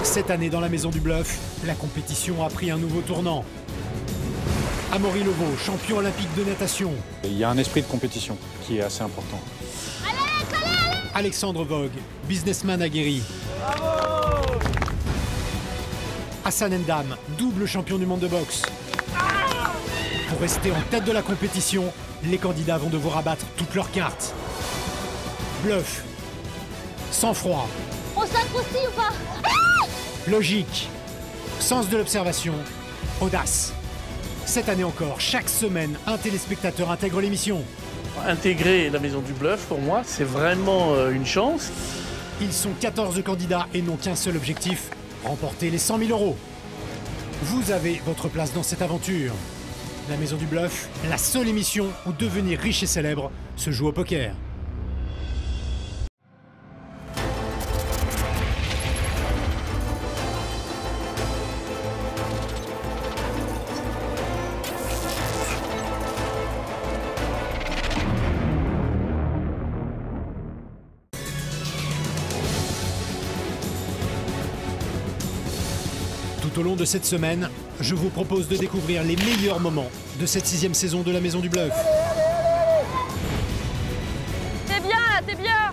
Cette année, dans la Maison du Bluff, la compétition a pris un nouveau tournant. Amaury Levaux, champion olympique de natation. Il y a un esprit de compétition qui est assez important. Alexandre Vogue, businessman aguerri. Hassan Ndam, double champion du monde de boxe. Pour rester en tête de la compétition, les candidats vont devoir abattre toutes leurs cartes. Bluff, sang-froid, On s'accroupit ou pas? logique, sens de l'observation, audace. Cette année encore, chaque semaine, un téléspectateur intègre l'émission. Intégrer la Maison du Bluff, pour moi, c'est vraiment une chance. Ils sont 14 candidats et n'ont qu'un seul objectif, remporter les 100 000 €. Vous avez votre place dans cette aventure. La Maison du Bluff, la seule émission où devenir riche et célèbre se joue au poker. Tout au long de cette semaine, je vous propose de découvrir les meilleurs moments de cette 6e saison de la Maison du Bluff. T'es bien là, t'es bien.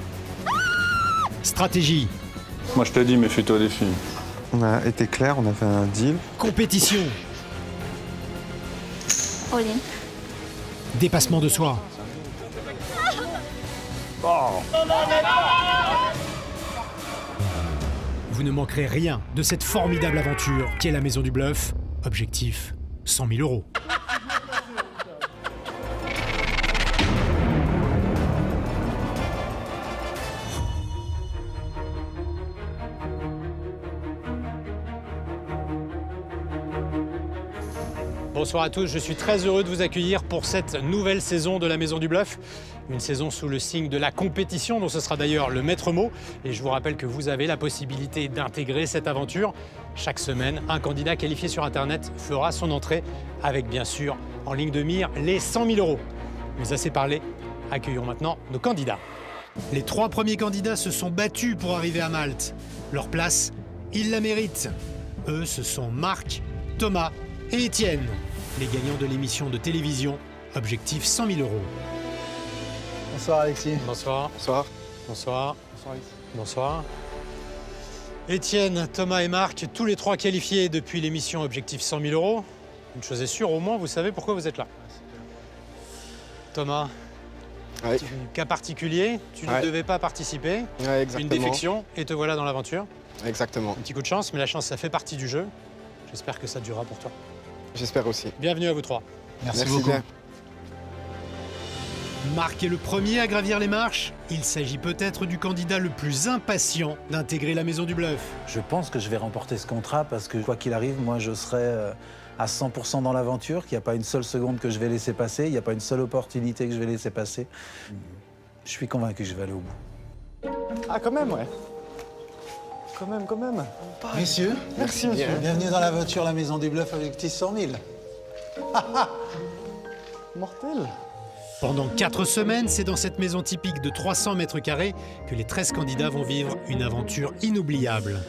Stratégie, Moi je te dis, méfie-toi des filles. On a été clair, on a fait un deal. compétition, All-in. dépassement de soi. Vous ne manquerez rien de cette formidable aventure qu'est la Maison du Bluff. Objectif, 100 000 €. Bonsoir à tous, je suis très heureux de vous accueillir pour cette nouvelle saison de la Maison du Bluff. Une saison sous le signe de la compétition, dont ce sera d'ailleurs le maître mot. Et je vous rappelle que vous avez la possibilité d'intégrer cette aventure. Chaque semaine, un candidat qualifié sur Internet fera son entrée avec, bien sûr, en ligne de mire, les 100 000 €. Mais assez parlé, accueillons maintenant nos candidats. Les 3 premiers candidats se sont battus pour arriver à Malte. Leur place, ils la méritent. Eux, ce sont Marc, Thomas et Étienne, les gagnants de l'émission de télévision Objectif 100 000 €. Bonsoir Alexis. Bonsoir. Bonsoir. Bonsoir. Bonsoir Alexis. Bonsoir. Étienne, Thomas et Marc, tous les 3 qualifiés depuis l'émission Objectif 100 000 €. Une chose est sûre, au moins vous savez pourquoi vous êtes là. Thomas, Oui. cas particulier, tu ne Ouais. devais pas participer. Ouais, exactement. Une défection et te voilà dans l'aventure. Exactement. Un petit coup de chance, mais la chance ça fait partie du jeu. J'espère que ça durera pour toi. J'espère aussi. Bienvenue à vous 3. Merci beaucoup. bien. Marc est le premier à gravir les marches. Il s'agit peut-être du candidat le plus impatient d'intégrer la Maison du Bluff. Je pense que je vais remporter ce contrat parce que quoi qu'il arrive, moi je serai à 100% dans l'aventure, qu'il n'y a pas une seule seconde que je vais laisser passer, il n'y a pas une seule opportunité que je vais laisser passer. Je suis convaincu que je vais aller au bout. Ah quand même, ouais. Quand même. Messieurs, Merci monsieur. bienvenue dans l'aventure La Maison du Bluff Objectif 100 000. Mortel. Pendant 4 semaines, c'est dans cette maison typique de 300 mètres carrés que les 13 candidats vont vivre une aventure inoubliable.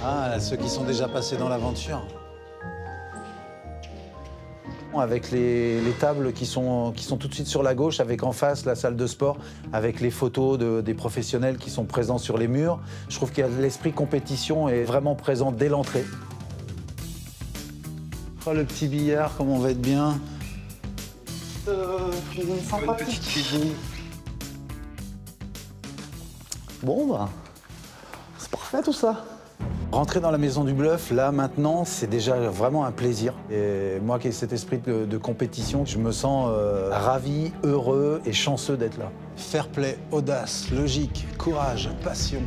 Ah, là, ceux qui sont déjà passés dans l'aventure. Avec les tables qui sont tout de suite sur la gauche, avec en face la salle de sport, avec les photos des professionnels qui sont présents sur les murs. Je trouve que l'esprit compétition est vraiment présent dès l'entrée. Oh, le petit billard, comme on va être bien. Cuisine sympathique. Bon, bah, C'est parfait tout ça. rentrer dans la Maison du Bluff, là, maintenant, c'est déjà vraiment un plaisir. Et moi qui ai cet esprit de compétition, je me sens ravi, heureux et chanceux d'être là. Fair play, audace, logique, courage, passion.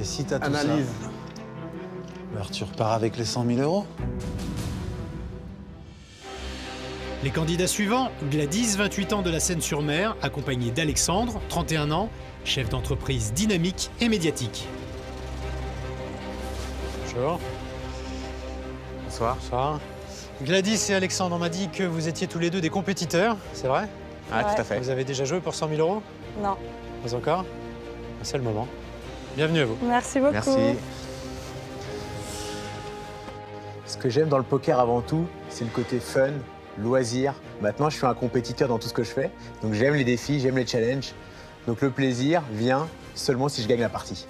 Et si t'as tout Analyse. ça, alors tu repars avec les 100 000 €. Les candidats suivants, Gladys, 28 ans de la Seine-sur-Mer, accompagnée d'Alexandre, 31 ans, chef d'entreprise dynamique et médiatique. Bonjour. Bonsoir. Bonsoir. Gladys et Alexandre, on m'a dit que vous étiez tous les deux des compétiteurs, c'est vrai? Ah, tout à fait. Vous avez déjà joué pour 100 000 €? Non. Pas encore? C'est le moment. Bienvenue à vous. Merci beaucoup. Merci. Ce que j'aime dans le poker avant tout, c'est le côté fun, loisir. Maintenant, je suis un compétiteur dans tout ce que je fais. Donc j'aime les défis, j'aime les challenges. Donc le plaisir vient seulement si je gagne la partie.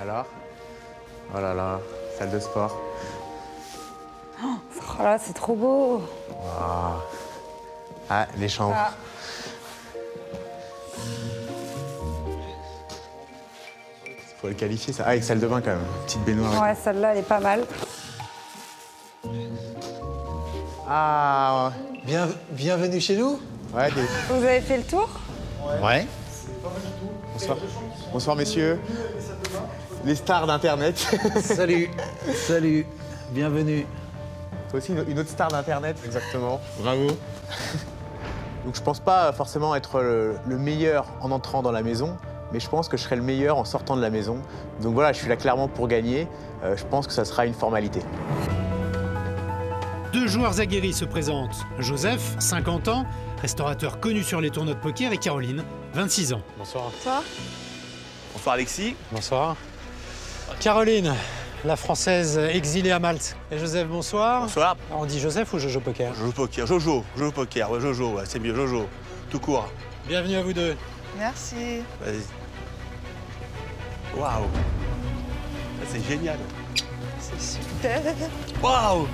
Alors? Oh là là, salle de sport. Oh là, c'est trop beau. Wow. Ah, les chambres. Ah. Faut le qualifier, ça. Ah, avec salle de bain quand même. Petite baignoire. Ouais, celle-là, elle est pas mal. Ah, Bienvenue chez nous. ouais. Vous avez fait le tour? Ouais. Bonsoir. Bonsoir, messieurs. Les stars d'Internet. Salut. Salut. Bienvenue. Toi aussi, une autre star d'Internet. Exactement. Bravo. Donc, je pense pas forcément être le meilleur en entrant dans la maison, mais je pense que je serai le meilleur en sortant de la maison. Donc voilà, je suis là clairement pour gagner. Je pense que ça sera une formalité. Deux joueurs aguerris se présentent. Joseph, 50 ans, restaurateur connu sur les tournois de poker, et Caroline, 26 ans. Bonsoir. Toi? Bonsoir Alexis. Bonsoir. Caroline, la Française exilée à Malte. Et Joseph, bonsoir. Bonsoir. On dit Joseph ou Jojo Poker? Jojo Poker. Jojo Poker. Ouais, Jojo, ouais, c'est mieux, Jojo. Tout court. Bienvenue à vous deux. Merci. Vas-y. Waouh. Ça, c'est génial. C'est super. Waouh.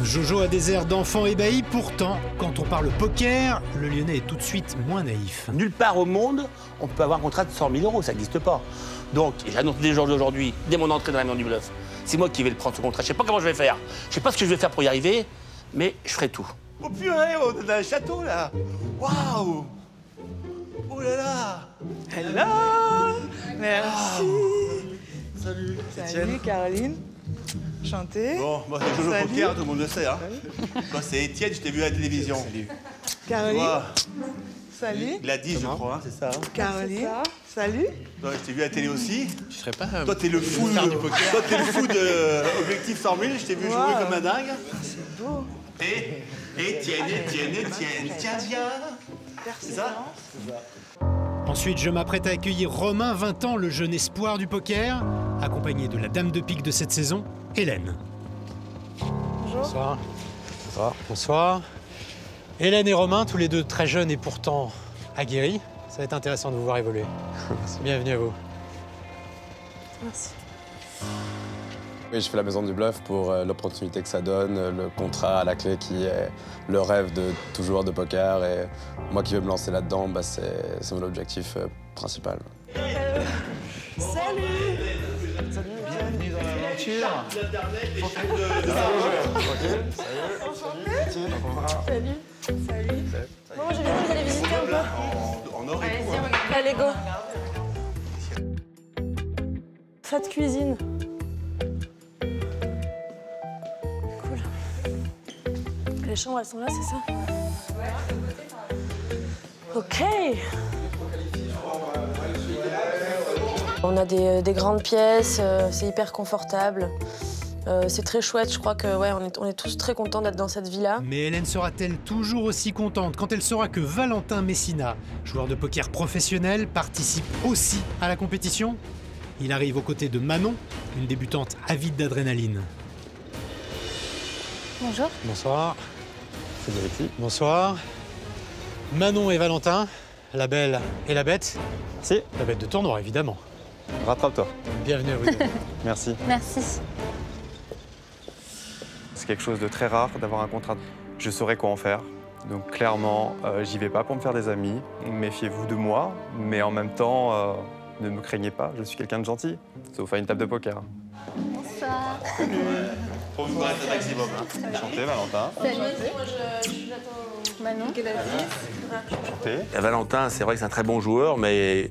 Jojo a des airs d'enfant ébahi, pourtant, quand on parle poker, le Lyonnais est tout de suite moins naïf. Nulle part au monde, on peut avoir un contrat de 100 000 €, ça n'existe pas. Donc, et j'annonce dès aujourd'hui, dès mon entrée dans la maison du bluff, c'est moi qui vais le prendre ce contrat. Je sais pas comment je vais faire, je sais pas ce que je vais faire pour y arriver, mais je ferai tout. Oh purée, on a un château là. Waouh. Oh là là. Hello. Merci. Salut. Salut, Caroline. Enchantée. Bon, moi c'est Jojo Salut. Poker, tout le monde le sait. Hein. Moi c'est Étienne, je t'ai vu à la télévision. Salut. Caroline. Toi, Salut. Gladys, je crois, hein, c'est ça. Hein. Caroline. Salut. Toi, je t'ai vu à la télé aussi. Tu serais pas Toi, t'es le fou du poker. Toi, t'es le fou de Objectif 100 000. Je t'ai vu jouer comme un dingue. C'est beau. Et Étienne, tiens. C'est ça? Ensuite, je m'apprête à accueillir Romain, 20 ans, le jeune espoir du poker, accompagné de la dame de pique de cette saison, Hélène. Bonjour. Bonsoir. Bonsoir. Bonsoir. Hélène et Romain, tous les deux très jeunes et pourtant aguerris. Ça va être intéressant de vous voir évoluer. Bienvenue à vous. Merci. Oui, je fais la maison du bluff pour l'opportunité que ça donne, le contrat à la clé qui est le rêve de tout joueur de poker. Et moi qui veux me lancer là-dedans, bah, c'est mon objectif principal. Salut. Bienvenue dans l'aventure. Salut. Salut. Bon, j'ai vu que vous allez visiter un peu. En or et tout. Hein. Allez, go. Faites cuisine. Cool. Les chambres, elles sont là, c'est ça? Ok. On a des grandes pièces, c'est hyper confortable. C'est très chouette, je crois que ouais, on est tous très contents d'être dans cette villa. Mais Hélène sera-t-elle toujours aussi contente quand elle saura que Valentin Messina, joueur de poker professionnel, participe aussi à la compétition? Il arrive aux côtés de Manon, une débutante avide d'adrénaline. Bonjour. Bonsoir. C'est Beriti. Bonsoir. Manon et Valentin, la belle et la bête. Merci. La bête de tournoi, évidemment. Rattrape-toi. Bienvenue à vous deux. Merci. Merci. C'est quelque chose de très rare d'avoir un contrat. Je saurais quoi en faire. Donc clairement, j'y vais pas pour me faire des amis. Méfiez-vous de moi, mais en même temps, ne me craignez pas, je suis quelqu'un de gentil. Sauf à une table de poker. Bonsoir. Faut vous connaître un maximum. Hein. Enchanté, Valentin. Salut. Moi, j'attends Manon. Enchanté. Et Valentin, c'est vrai que c'est un très bon joueur, mais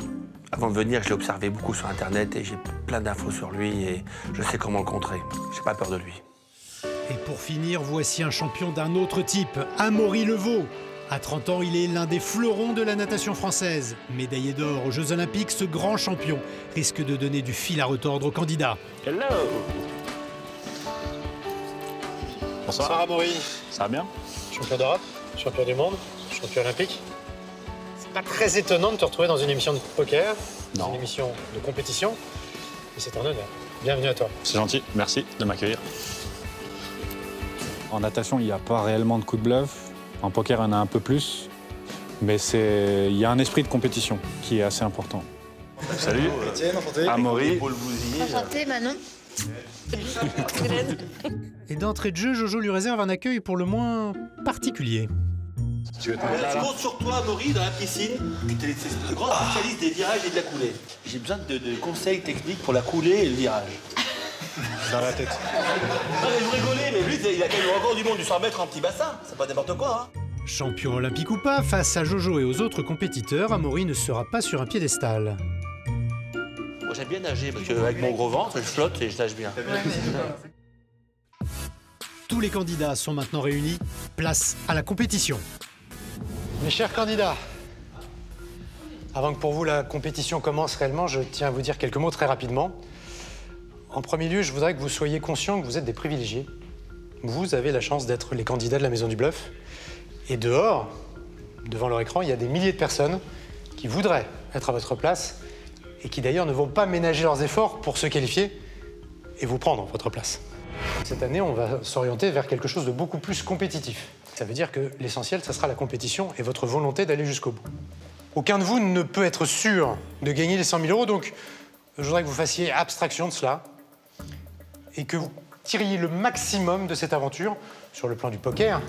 avant de venir, je l'ai observé beaucoup sur Internet et j'ai plein d'infos sur lui et je sais comment le contrer. J'ai pas peur de lui. Et pour finir, voici un champion d'un autre type, Amaury Levaux. À 30 ans, il est l'un des fleurons de la natation française. Médaillé d'or aux Jeux Olympiques, ce grand champion risque de donner du fil à retordre aux candidats. Hello. Bonsoir Amaury. Ça va bien? Champion d'Europe, champion du monde, champion olympique. C'est pas très étonnant de te retrouver dans une émission de poker, dans une émission de compétition, mais c'est un honneur. Bienvenue à toi. C'est gentil, merci de m'accueillir. En natation, il n'y a pas réellement de coup de bluff. En poker, il y en a un peu plus. Mais il y a un esprit de compétition qui est assez important. Salut. Etienne, enchanté. Amaury. Enchantée, Manon. Et d'entrée de jeu, Jojo lui réserve un accueil pour le moins particulier. Je compte sur toi, Amaury, dans la piscine. Tu es le grand spécialiste des virages et de la coulée. J'ai besoin de conseils techniques pour la coulée et le virage. Dans la tête. Non, mais vous rigolez, mais lui, il a quand même le record du monde du 100 mètres en petit bassin. C'est pas n'importe quoi, hein. Champion olympique ou pas, face à Jojo et aux autres compétiteurs, Amaury ne sera pas sur un piédestal. Moi, j'aime bien nager parce qu'avec mon gros ventre, je flotte et je nage bien. Tous les candidats sont maintenant réunis. Place à la compétition. Mes chers candidats, avant que pour vous la compétition commence réellement, je tiens à vous dire quelques mots très rapidement. En premier lieu, je voudrais que vous soyez conscients que vous êtes des privilégiés. Vous avez la chance d'être les candidats de la Maison du Bluff. Et dehors, devant leur écran, il y a des milliers de personnes qui voudraient être à votre place et qui d'ailleurs ne vont pas ménager leurs efforts pour se qualifier et vous prendre votre place. Cette année, on va s'orienter vers quelque chose de beaucoup plus compétitif. Ça veut dire que l'essentiel, ça sera la compétition et votre volonté d'aller jusqu'au bout. Aucun de vous ne peut être sûr de gagner les 100 000 €, donc je voudrais que vous fassiez abstraction de cela et que vous tiriez le maximum de cette aventure sur le plan du poker,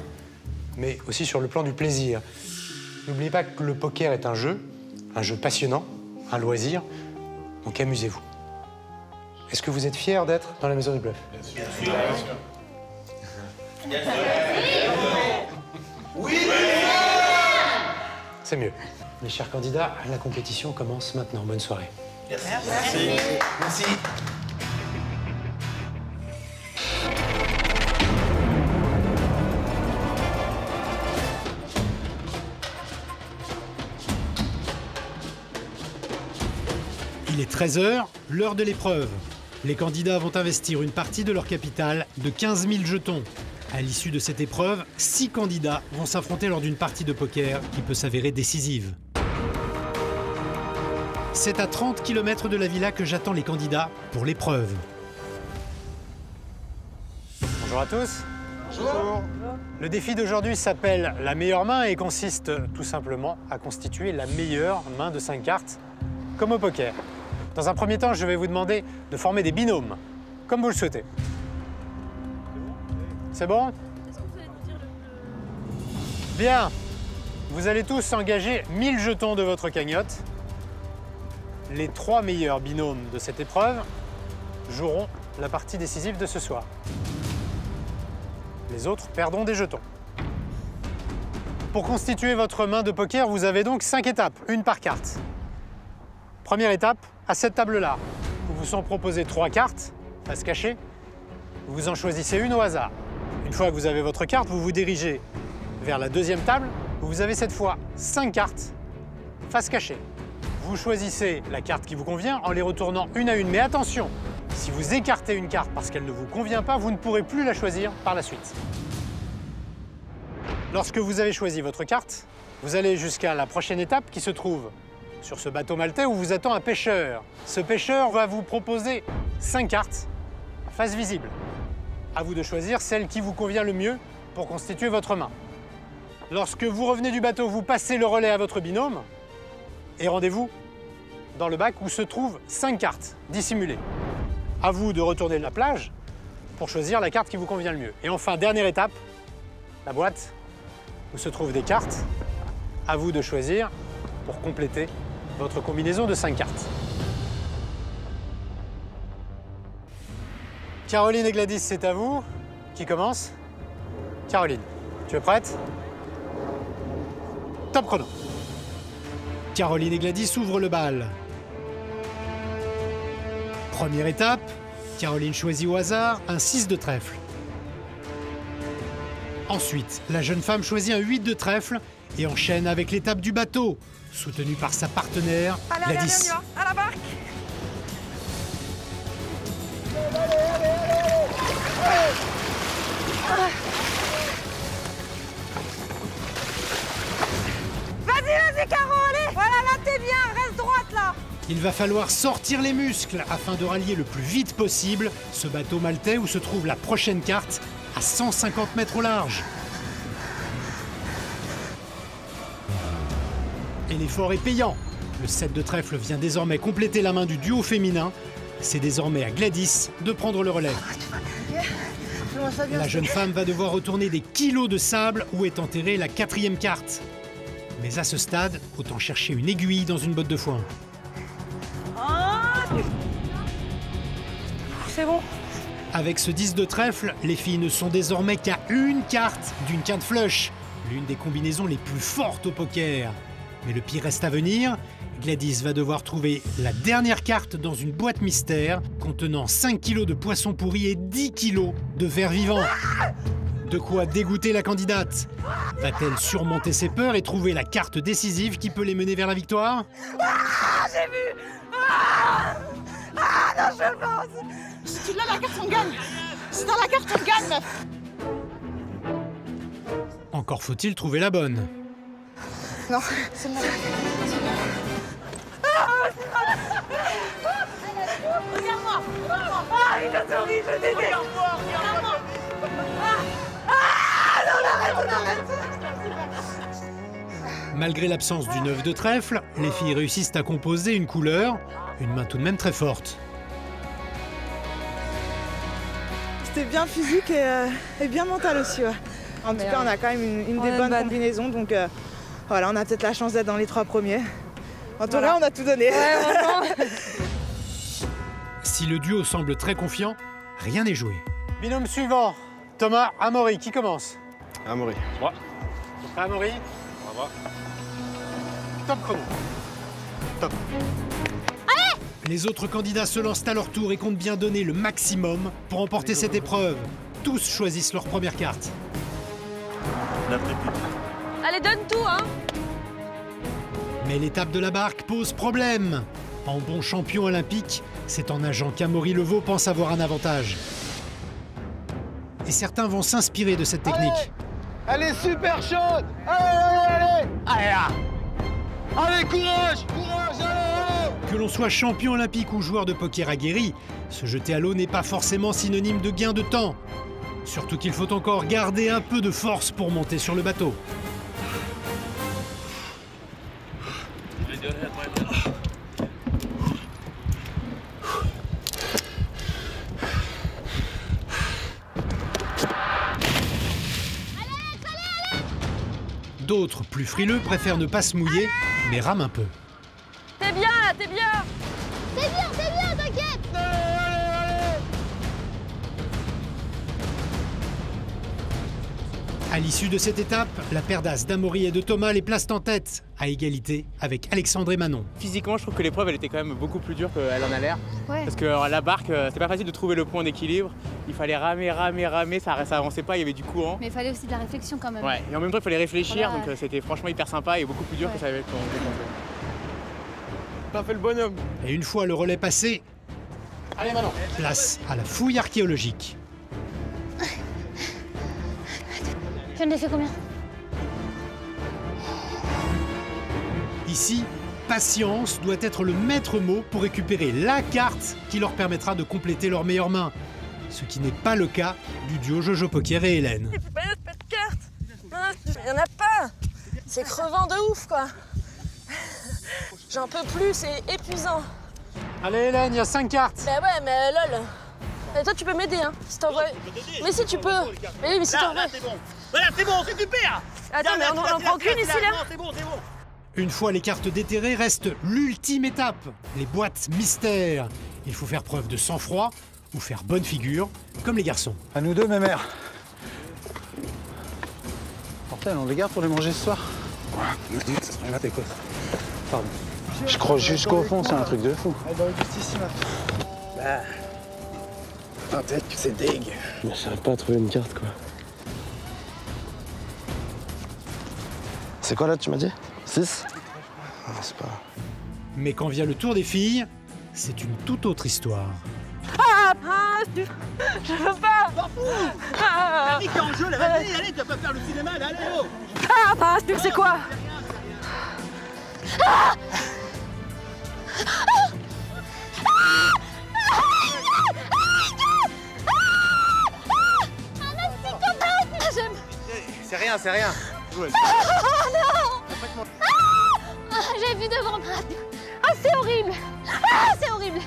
mais aussi sur le plan du plaisir. N'oubliez pas que le poker est un jeu passionnant, un loisir, donc amusez-vous. Est-ce que vous êtes fiers d'être dans la Maison du Bluff? Bien sûr. Bien sûr. Oui. C'est mieux. Mes chers candidats, la compétition commence maintenant. Bonne soirée. Merci. Merci. Il est 13 h, l'heure de l'épreuve. Les candidats vont investir une partie de leur capital de 15 000 jetons. À l'issue de cette épreuve, 6 candidats vont s'affronter lors d'une partie de poker qui peut s'avérer décisive. C'est à 30 km de la villa que j'attends les candidats pour l'épreuve. Bonjour à tous. Bonjour. Le défi d'aujourd'hui s'appelle la meilleure main et consiste tout simplement à constituer la meilleure main de 5 cartes, comme au poker. Dans un premier temps, je vais vous demander de former des binômes, comme vous le souhaitez. C'est bon? Bien. Vous allez tous engager 1000 jetons de votre cagnotte. Les 3 meilleurs binômes de cette épreuve joueront la partie décisive de ce soir. Les autres perdront des jetons. Pour constituer votre main de poker, vous avez donc 5 étapes, une par carte. Première étape, à cette table-là, où vous sont proposées 3 cartes, face cachée. Vous en choisissez une au hasard. Une fois que vous avez votre carte, vous vous dirigez vers la deuxième table, où vous avez cette fois 5 cartes, face cachée. Vous choisissez la carte qui vous convient en les retournant une à une. Mais attention, si vous écartez une carte parce qu'elle ne vous convient pas, vous ne pourrez plus la choisir par la suite. Lorsque vous avez choisi votre carte, vous allez jusqu'à la prochaine étape qui se trouve sur ce bateau maltais où vous attend un pêcheur. Ce pêcheur va vous proposer 5 cartes, face visible. À vous de choisir celle qui vous convient le mieux pour constituer votre main. Lorsque vous revenez du bateau, vous passez le relais à votre binôme et rendez-vous dans le bac où se trouvent 5 cartes dissimulées. À vous de retourner de la plage pour choisir la carte qui vous convient le mieux. Et enfin, dernière étape, la boîte où se trouvent des cartes. À vous de choisir pour compléter votre combinaison de 5 cartes. Caroline et Gladys, c'est à vous. Qui commence? Caroline, tu es prête? Top chrono. Caroline et Gladys ouvrent le bal. Première étape, Caroline choisit au hasard un 6 de trèfle. Ensuite, la jeune femme choisit un 8 de trèfle et enchaîne avec l'étape du bateau, soutenue par sa partenaire, Gladys. Allez, à la barque. Vas-y, Caro, allez. Voilà, là, t'es bien. Reste droite, là. Il va falloir sortir les muscles afin de rallier le plus vite possible ce bateau maltais où se trouve la prochaine carte à 150 mètres au large. Et l'effort est payant. Le set de trèfle vient désormais compléter la main du duo féminin. C'est désormais à Gladys de prendre le relais. La jeune femme va devoir retourner des kilos de sable où est enterrée la 4e carte. Mais à ce stade, autant chercher une aiguille dans une botte de foin. C'est bon. Avec ce 10 de trèfle, les filles ne sont désormais qu'à une carte d'une quinte flush, l'une des combinaisons les plus fortes au poker. Mais le pire reste à venir. Gladys va devoir trouver la dernière carte dans une boîte mystère contenant 5 kilos de poissons pourris et 10 kilos de vers vivants. De quoi dégoûter la candidate. Va-t-elle surmonter ses peurs et trouver la carte décisive qui peut les mener vers la victoire? J'ai vu. Non, je pense. Si tu l'as, la carte, on gagne. Si t'as la carte, on gagne, meuf. Encore faut-il trouver la bonne. Non, c'est moi. Regarde-moi. Ah, il a souri, je t'ai dit. Regarde-moi. Non, on arrête. Malgré l'absence du 9 de trèfle, les filles réussissent à composer une couleur, une main tout de même très forte. C'était bien physique et bien mental aussi. Ouais. En tout cas, on a quand même une des bonnes combinaisons, donc voilà, on a peut-être la chance d'être dans les 3 premiers. En tout cas, on a tout donné. Ouais, si le duo semble très confiant, rien n'est joué. Binôme suivant, Thomas, Amaury, qui commence? Amaury. Moi. Amaury. Au revoir. Top chrono. Top. Les autres candidats se lancent à leur tour et comptent bien donner le maximum pour emporter cette épreuve. Tous choisissent leur première carte. Allez, donne tout, hein. Mais l'étape de la barque pose problème. En bon champion olympique, c'est en nageant qu'Amaury Levaux pense avoir un avantage. Et certains vont s'inspirer de cette technique. Elle est super chaude. Allez. Allez là. Allez, courage, allez. Que l'on soit champion olympique ou joueur de poker aguerri, se jeter à l'eau n'est pas forcément synonyme de gain de temps. Surtout qu'il faut encore garder un peu de force pour monter sur le bateau. D'autres, plus frileux, préfèrent ne pas se mouiller, mais rament un peu. T'es bien là, t'es bien. C'est bien, t'inquiète. À l'issue de cette étape, la paire d'as d'Amaury et de Thomas les place en tête, à égalité avec Alexandre et Manon. Physiquement, je trouve que l'épreuve elle était quand même beaucoup plus dure qu'elle en a l'air. Ouais. Parce que la barque, c'était pas facile de trouver le point d'équilibre. Il fallait ramer, ça avançait pas, il y avait du courant. Mais il fallait aussi de la réflexion quand même. Ouais, et en même temps, il fallait réfléchir, Voilà, donc c'était franchement hyper sympa et beaucoup plus dur que ça avait été. T'as fait le bonhomme. Et une fois le relais passé, Allez, Manon. place à la fouille archéologique. Tu en as fait combien? Ici, patience doit être le maître mot pour récupérer la carte qui leur permettra de compléter leur meilleure main. Ce qui n'est pas le cas du duo Jojo Poker et Hélène. Il faut pas de carte. Il y en a pas. C'est crevant de ouf, quoi. J'en peux plus, c'est épuisant. Allez, Hélène, il y a 5 cartes. Mais ouais, mais lol. Et toi, tu peux m'aider, hein. Si t'envoies... Mais si, tu peux. Mais oui, mais si t'envoies... c'est bon. Voilà, c'est bon, c'est super. Attends, mais on en prend qu'une ici, là. C'est bon. Une fois les cartes déterrées, reste l'ultime étape, les boîtes mystères. Il faut faire preuve de sang-froid ou faire bonne figure, comme les garçons. À nous deux, mes mères. Mortel, on les garde pour les manger ce soir? Ouais, ça serait là tes causes. Pardon. Je crois jusqu'au fond, c'est un truc de fou. Elle doit être juste ici, Bah. Ah, peut-être que c'est dégue. Mais j'arrive pas à trouver une carte, quoi. C'est quoi là, tu m'as dit 6? Ah, c'est pas... Mais quand vient le tour des filles, c'est une toute autre histoire. Je veux pas. La vie qui est en jeu, là, vas-y, allez, tu vas pas faire le cinéma, là, allez, oh. C'est quoi? rien, c'est rien. Oh non. J'ai vu devant moi. Ah, c'est horrible. Ah, c'est horrible.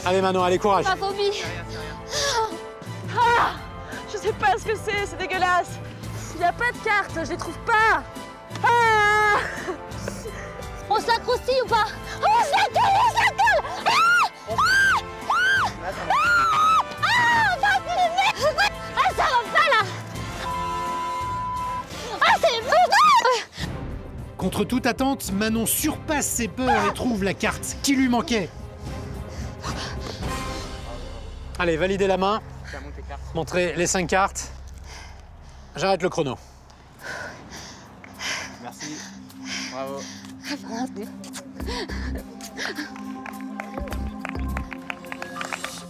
Allez Manon, allez, courage. Ma phobie. Ah, je sais pas ce que c'est dégueulasse. Il n'y a pas de carte, je les trouve pas. Ah, On s'accroustille ou pas? On s'accole, on s'accole. Ah, ça va pas là. Ah, c'est bon. Contre toute attente, Manon surpasse ses peurs et trouve la carte qui lui manquait. Allez, validez la main. Montrez les 5 cartes. J'arrête le chrono. Merci. Bravo.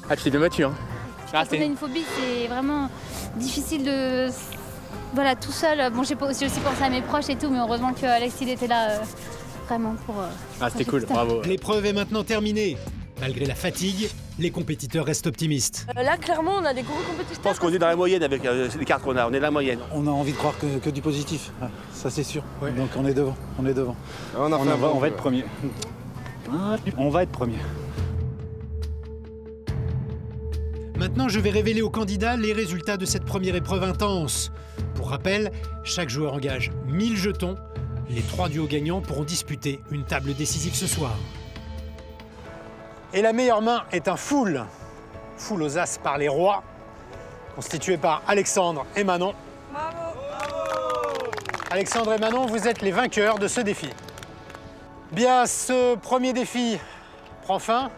Ah, tu t'es bien battu, hein. Quand on a une phobie, c'est vraiment difficile de... Voilà, tout seul. Bon, j'ai aussi pensé à mes proches et tout, mais heureusement que Alex, il était là vraiment pour... Ah, c'était cool, bravo. L'épreuve est maintenant terminée. Malgré la fatigue, les compétiteurs restent optimistes. Là, clairement, on a des gros compétiteurs. Je pense qu'on est dans la moyenne avec les cartes qu'on a. On est dans la moyenne. On a envie de croire que du positif, ça c'est sûr. Ouais. Donc on est devant, on est devant. On va être premier. On va être premier. Maintenant, je vais révéler aux candidats les résultats de cette première épreuve intense. Pour rappel, chaque joueur engage 1000 jetons. Les 3 duos gagnants pourront disputer une table décisive ce soir. Et la meilleure main est un full. Full aux as par les rois, constitué par Alexandre et Manon. Bravo. Alexandre et Manon, vous êtes les vainqueurs de ce défi. Bien, ce premier défi prend fin.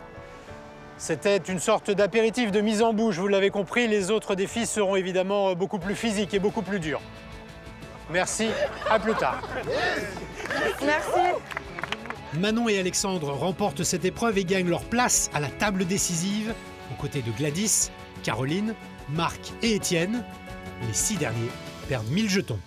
C'était une sorte d'apéritif de mise en bouche, vous l'avez compris. Les autres défis seront évidemment beaucoup plus physiques et beaucoup plus durs. Merci, à plus tard. Merci. Manon et Alexandre remportent cette épreuve et gagnent leur place à la table décisive, aux côtés de Gladys, Caroline, Marc et Étienne. Les 6 derniers perdent 1000 jetons.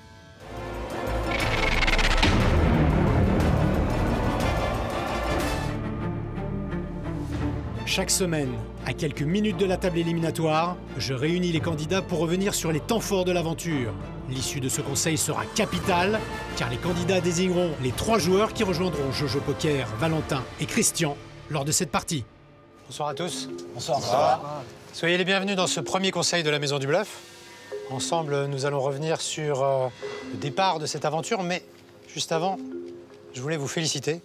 Chaque semaine, à quelques minutes de la table éliminatoire, je réunis les candidats pour revenir sur les temps forts de l'aventure. L'issue de ce conseil sera capitale, car les candidats désigneront les 3 joueurs qui rejoindront Jojo Poker, Valentin et Christian lors de cette partie. Bonsoir à tous. Bonsoir. Bonsoir. Soyez les bienvenus dans ce premier conseil de la Maison du Bluff. Ensemble, nous allons revenir sur le départ de cette aventure, mais juste avant, je voulais vous féliciter.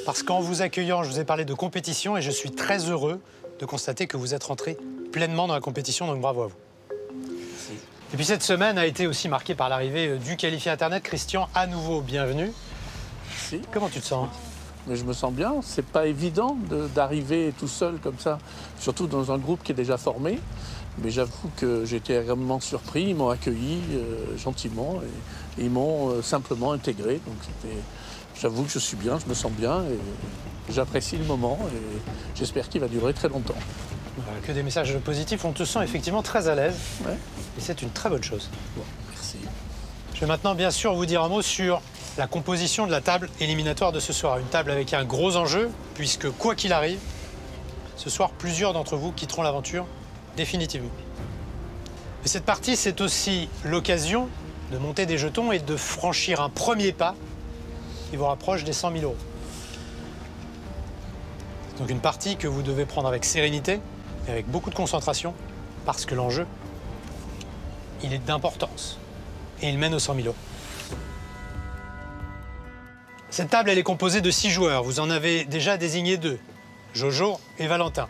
Parce qu'en vous accueillant, je vous ai parlé de compétition et je suis très heureux de constater que vous êtes rentrés pleinement dans la compétition, donc bravo à vous. Merci. Et puis cette semaine a été aussi marquée par l'arrivée du qualifié Internet. Christian, à nouveau, bienvenue. Merci. Comment tu te sens? Mais je me sens bien, c'est pas évident d'arriver tout seul comme ça, surtout dans un groupe qui est déjà formé. Mais j'avoue que j'ai été agréablement surpris, ils m'ont accueilli gentiment et ils m'ont simplement intégré. Donc j'avoue que je suis bien, je me sens bien et j'apprécie le moment et j'espère qu'il va durer très longtemps. Que des messages positifs, on te sent effectivement très à l'aise. Ouais. Et c'est une très bonne chose. Bon, merci. Je vais maintenant bien sûr vous dire un mot sur la composition de la table éliminatoire de ce soir. Une table avec un gros enjeu, puisque quoi qu'il arrive, ce soir, plusieurs d'entre vous quitteront l'aventure définitivement. Et cette partie, c'est aussi l'occasion de monter des jetons et de franchir un premier pas qui vous rapproche des 100 000 euros. C'est donc une partie que vous devez prendre avec sérénité et avec beaucoup de concentration, parce que l'enjeu, il est d'importance. Et il mène aux 100 000 euros. Cette table, elle est composée de 6 joueurs. Vous en avez déjà désigné 2, Jojo et Valentin.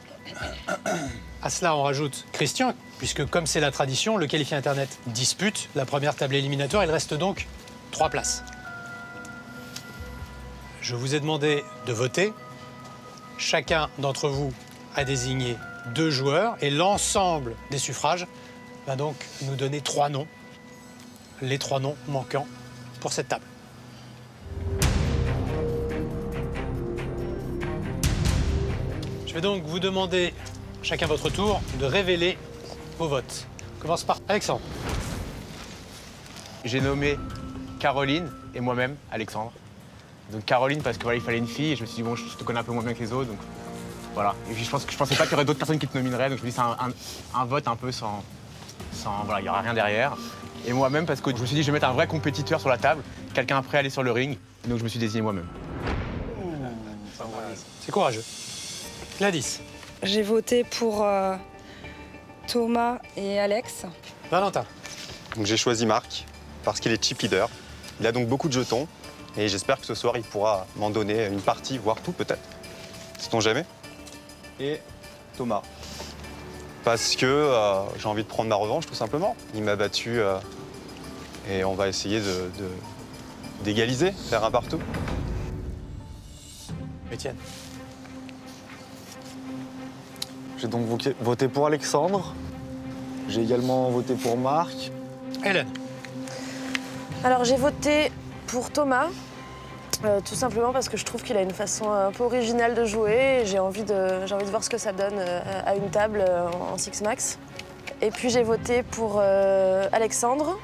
À cela, on rajoute Christian, puisque comme c'est la tradition, le qualifié Internet dispute la première table éliminatoire. Il reste donc 3 places. Je vous ai demandé de voter. Chacun d'entre vous a désigné 2 joueurs et l'ensemble des suffrages va donc nous donner 3 noms. Les 3 noms manquants pour cette table. Je vais donc vous demander, chacun votre tour, de révéler vos votes. On commence par Alexandre. J'ai nommé Caroline et moi-même, Alexandre. Donc Caroline parce que voilà, il fallait une fille et je me suis dit bon, je te connais un peu moins bien que les autres, donc voilà. Et puis je pensais pas qu'il y aurait d'autres personnes qui te nomineraient, donc je me dis c'est un vote un peu sans Voilà, il n'y aura rien derrière. Et moi-même, parce que je me suis dit, je vais mettre un vrai compétiteur sur la table, quelqu'un prêt à aller sur le ring. Donc je me suis désigné moi-même. C'est courageux. Gladys. J'ai voté pour Thomas et Alex. Valentin. J'ai choisi Marc parce qu'il est chip leader. Il a donc beaucoup de jetons et j'espère que ce soir, il pourra m'en donner une partie, voire tout peut-être. Sait-on jamais. Et Thomas. Parce que j'ai envie de prendre ma revanche, tout simplement. Il m'a battu et on va essayer d'égaliser, faire un partout. Étienne. J'ai donc voté pour Alexandre. J'ai également voté pour Marc. Hélène. Alors j'ai voté pour Thomas, tout simplement parce que je trouve qu'il a une façon un peu originale de jouer et j'ai envie de voir ce que ça donne à une table en Six Max. Et puis j'ai voté pour Alexandre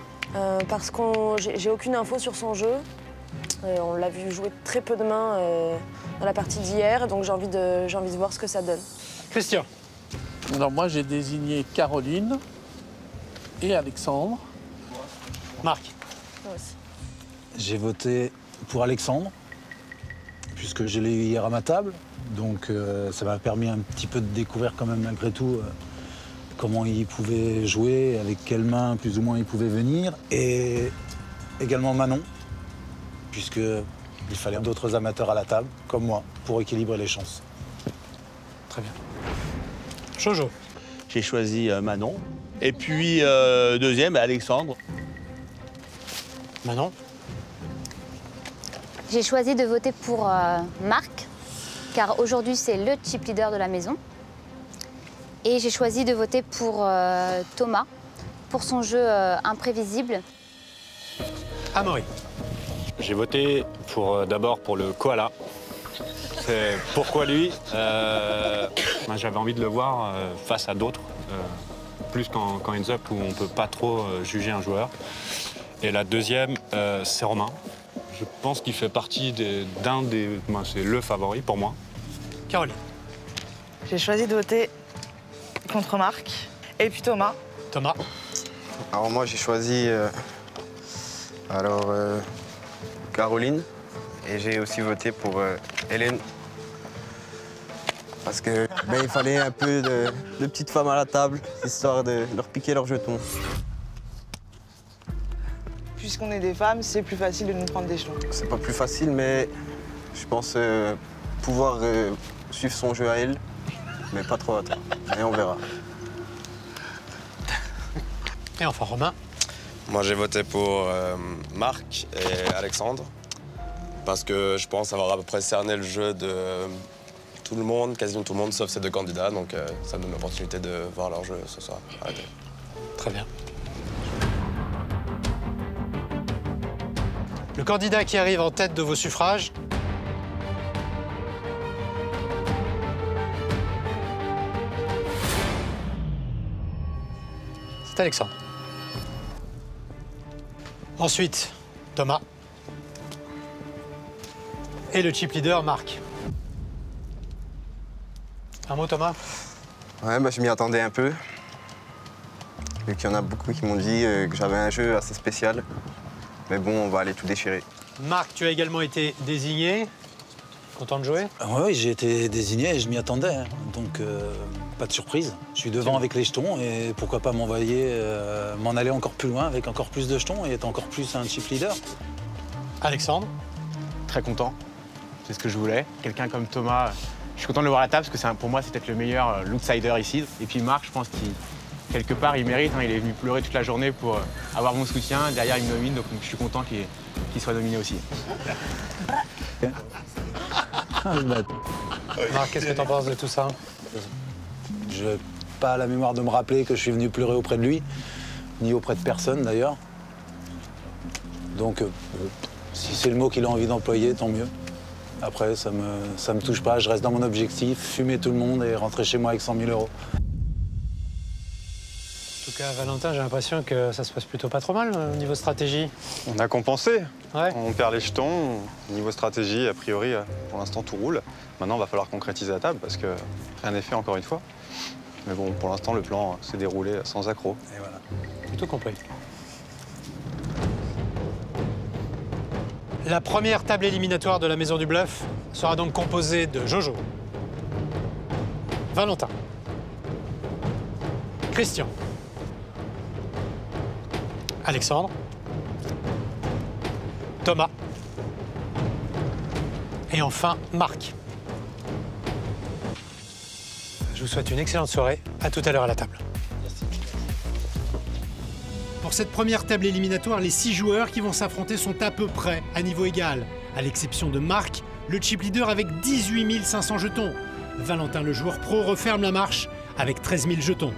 parce que j'ai aucune info sur son jeu. On l'a vu jouer très peu de mains dans la partie d'hier, donc j'ai envie de voir ce que ça donne. Christian. Alors moi j'ai désigné Caroline et Alexandre. Marc. Moi aussi. J'ai voté pour Alexandre, puisque je l'ai eu hier à ma table. Donc ça m'a permis un petit peu de découvrir quand même malgré tout comment il pouvait jouer, avec quelles mains plus ou moins il pouvait venir. Et également Manon, puisqu'il fallait d'autres amateurs à la table, comme moi, pour équilibrer les chances. Très bien. Jojo. J'ai choisi Manon. Et puis deuxième, Alexandre. Manon. J'ai choisi de voter pour Marc, car aujourd'hui c'est le chip leader de la maison. Et j'ai choisi de voter pour Thomas, pour son jeu imprévisible. Amaury. J'ai voté d'abord pour le koala. Pourquoi lui J'avais envie de le voir face à d'autres, plus qu'en heads up où on ne peut pas trop juger un joueur. Et la deuxième, c'est Romain. Je pense qu'il fait partie c'est le favori pour moi. Caroline. J'ai choisi de voter contre Marc. Et puis Thomas. Thomas. Alors moi j'ai choisi Caroline et j'ai aussi voté pour Hélène. Parce que il fallait un peu de petites femmes à la table, histoire de leur piquer leurs jetons. Puisqu'on est des femmes, c'est plus facile de nous prendre des jetons. C'est pas plus facile, mais je pense pouvoir suivre son jeu à elle, mais pas trop à toi. Et on verra. Et enfin Romain. Moi j'ai voté pour Marc et Alexandre parce que je pense avoir à peu près cerné le jeu de tout le monde, quasiment tout le monde, sauf ces deux candidats. Donc ça me donne l'opportunité de voir leur jeu ce soir. Arrêtez. Très bien. Le candidat qui arrive en tête de vos suffrages. C'est Alexandre. Ensuite, Thomas. Et le chip leader, Marc. Un mot, Thomas? Ouais, je m'y attendais un peu. Vu qu'il y en a beaucoup qui m'ont dit que j'avais un jeu assez spécial. Mais bon, on va aller tout déchirer. Marc, tu as également été désigné. Content de jouer? Oui, j'ai été désigné et je m'y attendais. Hein. Donc, pas de surprise. Je suis devant avec les jetons et pourquoi pas m'en aller encore plus loin avec encore plus de jetons et être encore plus un chip leader. Alexandre? Très content. C'est ce que je voulais. Quelqu'un comme Thomas, je suis content de le voir à la table parce que pour moi, c'est peut-être le meilleur l'outsider ici. Et puis Marc, je pense qu'il, quelque part, il mérite. Hein. Il est venu pleurer toute la journée pour avoir mon soutien. Derrière, il me nomine, donc je suis content qu'il soit nominé aussi. Marc, qu'est-ce que tu en penses de tout ça? Je n'ai pas la mémoire de me rappeler que je suis venu pleurer auprès de lui, ni auprès de personne d'ailleurs. Donc, si c'est le mot qu'il a envie d'employer, tant mieux. Après, ça me touche pas, je reste dans mon objectif, fumer tout le monde et rentrer chez moi avec 100 000 €. En tout cas, Valentin, j'ai l'impression que ça se passe plutôt pas trop mal au niveau stratégie. On a compensé. Ouais. On perd les jetons. Niveau stratégie, a priori, pour l'instant, tout roule. Maintenant, il va falloir concrétiser la table parce que rien n'est fait encore une fois. Mais bon, pour l'instant, le plan s'est déroulé sans accroc. Et voilà, plutôt complet. La première table éliminatoire de la Maison du Bluff sera donc composée de Jojo, Valentin, Christian, Alexandre, Thomas et enfin Marc. Je vous souhaite une excellente soirée. À tout à l'heure à la table. Pour cette première table éliminatoire, les 6 joueurs qui vont s'affronter sont à peu près à niveau égal, à l'exception de Marc, le chip leader avec 18 500 jetons. Valentin, le joueur pro, referme la marche avec 13 000 jetons.